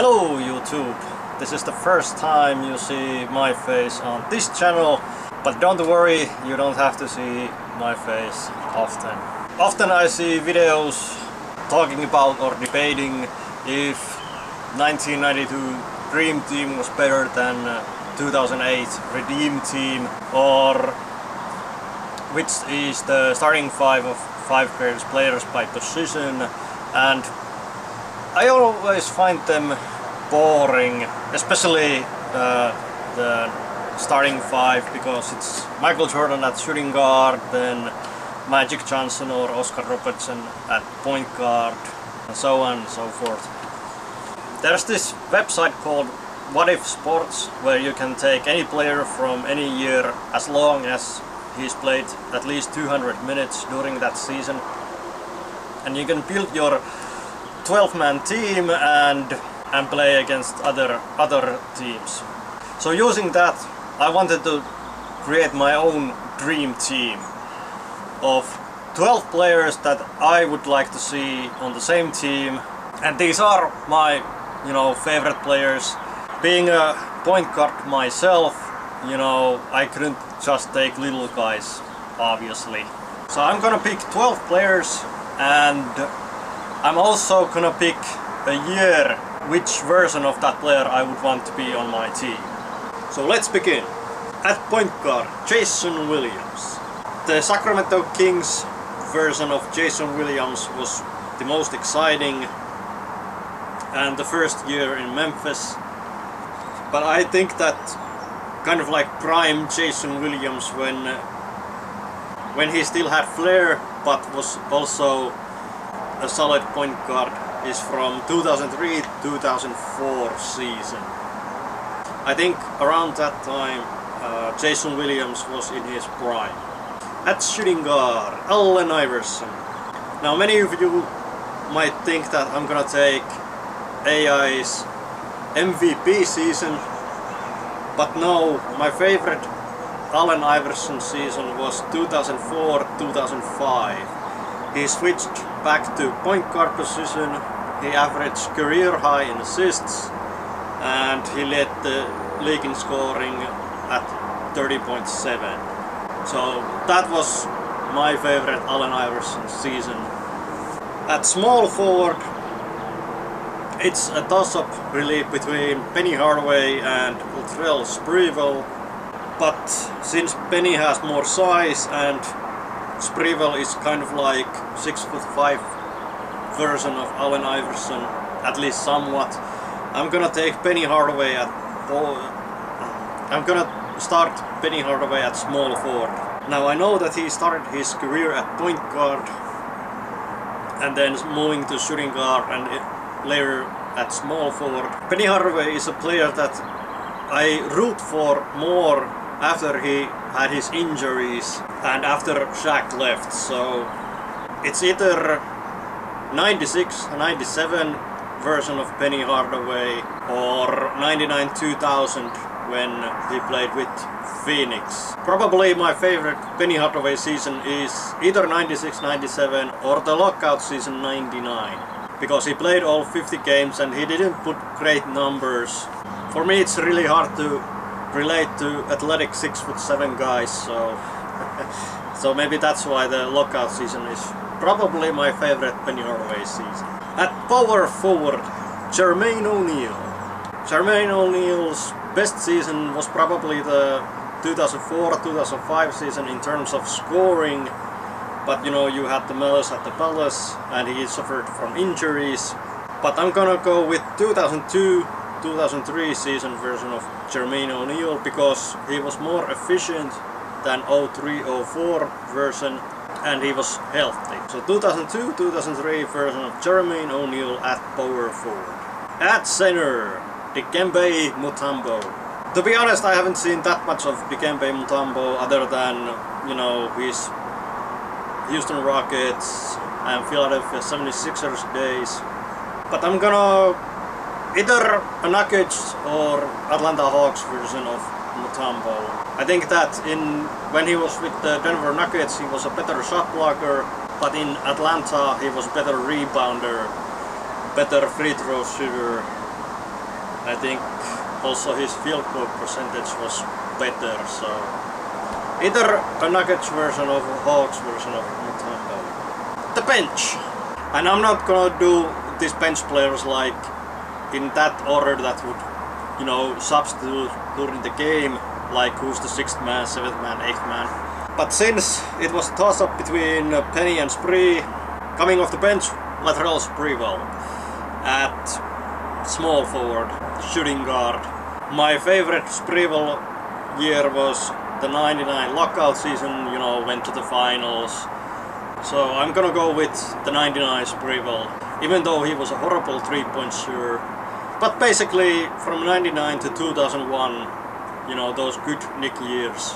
Hello YouTube! This is the first time you see my face on this channel, but don't worry, you don't have to see my face often. Often I see videos talking about or debating if 1992 Dream Team was better than 2008 Redeem Team, or which is the starting five of 5 greatest players by position, and I always find them boring, especially the starting 5, because it's Michael Jordan at shooting guard, then Magic Johnson or Oscar Robertson at point guard, and so on and so forth. There's this website called What If Sports, where you can take any player from any year as long as he's played at least 200 minutes during that season, and you can build your 12-man team and play against other teams. So using that, I wanted to create my own dream team of 12 players that I would like to see on the same team, and these are my favorite players. Being a point guard myself, I couldn't just take little guys, obviously. So I'm gonna pick 12 players, and I'm also gonna pick a year which version of that player I would want to be on my team. So let's begin. At point guard, Jason Williams. The Sacramento Kings version of Jason Williams was the most exciting, and the first year in Memphis. But I think that kind of like prime Jason Williams, when he still had flair but was also a solid point guard, is from 2003-2004 season. I think around that time Jason Williams was in his prime. At shooting guard, Allen Iverson. Now many of you might think that I'm gonna take AI's MVP season, but no, my favorite Allen Iverson season was 2004-2005. He switched back to point guard position, he averaged career high in assists, and he led the league in scoring at 30.7. So that was my favorite Allen Iverson season. At small forward, it's a toss-up really between Penny Hardaway and Latrell Sprewell, but since Penny has more size and Sprewell is kind of like 6'5" version of Allen Iverson, at least somewhat, I'm gonna take Penny Hardaway at I'm gonna start Penny Hardaway at small forward. Now I know that he started his career at point guard and then moving to shooting guard and later at small forward. Penny Hardaway is a player that I root for more after he had his injuries and after Shaq left, so it's either 96-97 version of Penny Hardaway or 99-2000 when he played with Phoenix. Probably my favorite Penny Hardaway season is either 96-97 or the lockout season 99, because he played all 50 games and he didn't put great numbers. For me it's really hard to relate to athletic 6'7" guys, so so maybe that's why the lockout season is probably my favorite Penny Hardaway season. At power forward, Jermaine O'Neal. Jermaine O'Neal's best season was probably the 2004-2005 season in terms of scoring, but you had the Malice at the Palace and he suffered from injuries. But I'm gonna go with 2002-2003 season version of Jermaine O'Neal because he was more efficient than 03-04 version and he was healthy. So 2002-2003 version of Jermaine O'Neal at power forward. At center, Dikembe Mutombo. To be honest, I haven't seen that much of Dikembe Mutombo other than his Houston Rockets and Philadelphia 76ers days. But I'm gonna either a Nuggets or Atlanta Hawks version of Mutombo. I think that when he was with the Denver Nuggets he was a better shot blocker, but in Atlanta he was better rebounder, better free throw shooter, I think also his field goal percentage was better, so either a Nuggets version of Hawks version of Mutombo. The bench! And I'm not gonna do these bench players like in that order that would, you know, substitute during the game, like who's the 6th man, 7th man, 8th man. But since it was a toss-up between Penny and Spree, coming off the bench, Latrell Sprewell at small forward, shooting guard. My favorite Sprewell year was the 99 lockout season, you know, went to the finals. So I'm gonna go with the 99 Sprewell, even though he was a horrible 3-point shooter. But basically from 99 to 2001, you know, those good Knick years,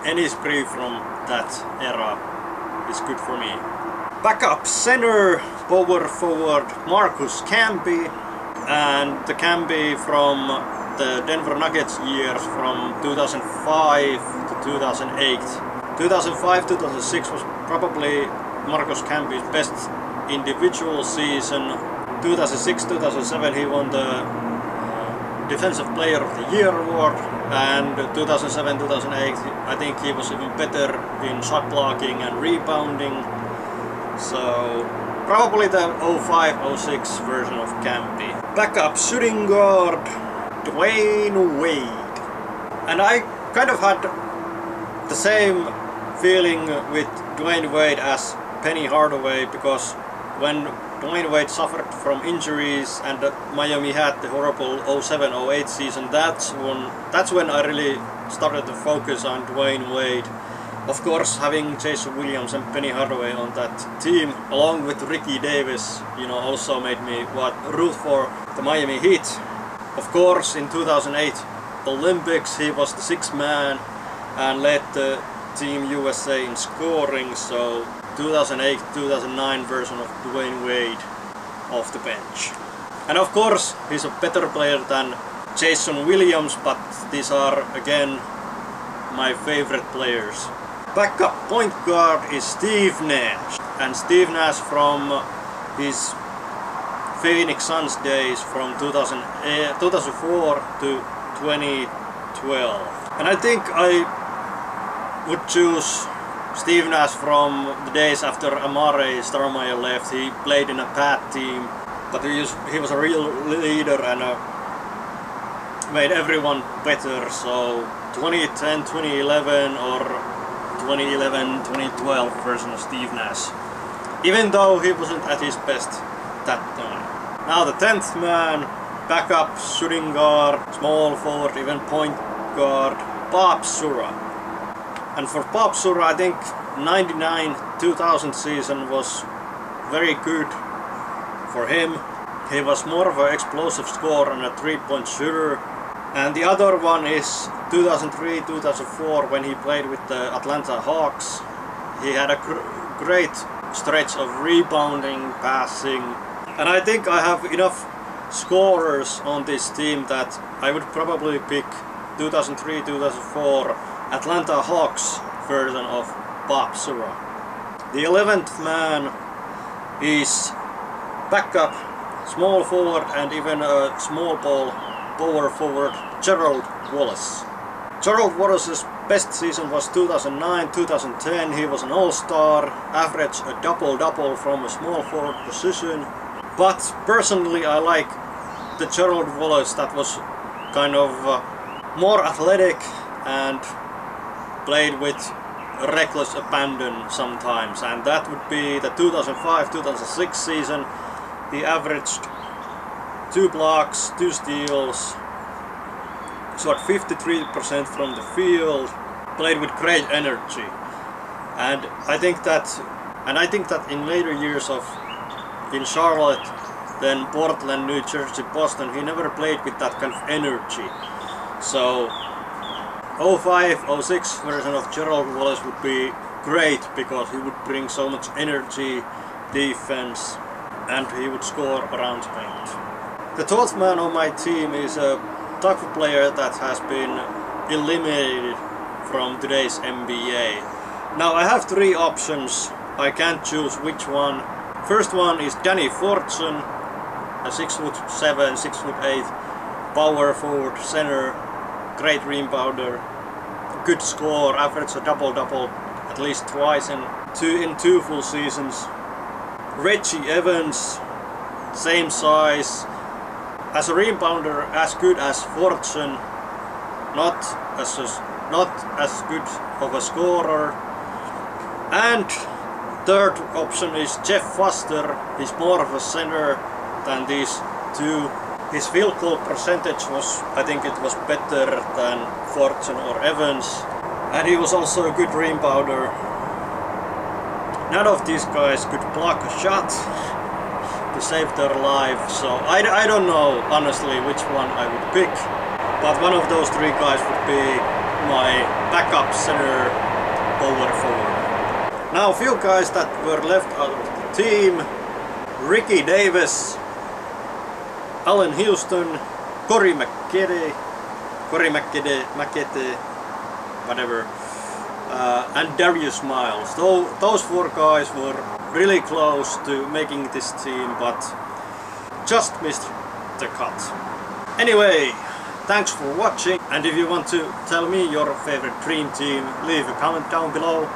any Spree from that era is good for me. Backup center, power forward Marcus Camby, and the Camby from the Denver Nuggets years from 2005 to 2008. 2005-2006 was probably Marcus Camby's best individual season. 2006-2007 he won the Defensive Player of the Year award, and 2007-2008 I think he was even better in shot blocking and rebounding. So probably the 05-06 version of Camby. Backup shooting guard Dwyane Wade. And I kind of had the same feeling with Dwyane Wade as Penny Hardaway, because when Dwyane Wade suffered from injuries and Miami had the horrible 07-08 season, that's when I really started to focus on Dwyane Wade. Of course, having Jason Williams and Penny Hardaway on that team, along with Ricky Davis, you know, also made me root for the Miami Heat. Of course, in 2008 Olympics, he was the 6th man and led the Team USA in scoring, so 2008-2009 version of Dwyane Wade off the bench. And of course, he's a better player than Jason Williams, but these are again my favorite players. Backup point guard is Steve Nash, and Steve Nash from his Phoenix Suns days from 2004 to 2012. And I think I would choose Steve Nash from the days after Amare Stoudemire left. He played in a bad team, but he was a real leader and made everyone better. So 2010, 2011 or 2011-2012 version of Steve Nash, even though he wasn't at his best that time. Now the 10th man, backup shooting guard, small forward, even point guard, Bob Sura. And for Bob Sura, I think 99-2000 season was very good for him. He was more of an explosive scorer and a 3-point shooter. And the other one is 2003-2004 when he played with the Atlanta Hawks. He had a great stretch of rebounding, passing, and I think I have enough scorers on this team that I would probably pick 2003-2004 Atlanta Hawks version of Bob Sura. The 11th man is backup, small forward and even a small ball power forward Gerald Wallace. Gerald Wallace's best season was 2009-2010. He was an all-star, averaged a double-double from a small forward position. But personally I like the Gerald Wallace that was kind of more athletic and played with reckless abandon sometimes, and that would be the 2005-2006 season. He averaged 2 blocks, 2 steals, shot 53% from the field, played with great energy. And I think that in later years in Charlotte, then Portland, New Jersey, Boston, he never played with that kind of energy. So 05-06 version of Gerald Wallace would be great, because he would bring so much energy, defense, and he would score around the paint. The 12th man on my team is a type of player that has been eliminated from today's NBA. Now I have 3 options. I can't choose which one. First one is Danny Fortson, a 6'7", 6'8", power forward, center, great rebounder, good score, average a double-double at least twice in two full seasons. Reggie Evans, same size, as a rebounder as good as Fortune, not as good of a scorer. And third option is Jeff Foster. He's more of a center than these two. His field goal percentage was, I think it was better than Fortune or Evans, and he was also a good rebounder. None of these guys could block a shot to save their life, so I don't know honestly which one I would pick, but one of those three guys would be my backup center power forward. Now a few guys that were left out of the team: Ricky Davis, Allen Houston, Corey McKetty, whatever, and Darius Miles. Those four guys were really close to making this team, but just missed the cut. Anyway, thanks for watching, and if you want to tell me your favorite dream team, leave a comment down below.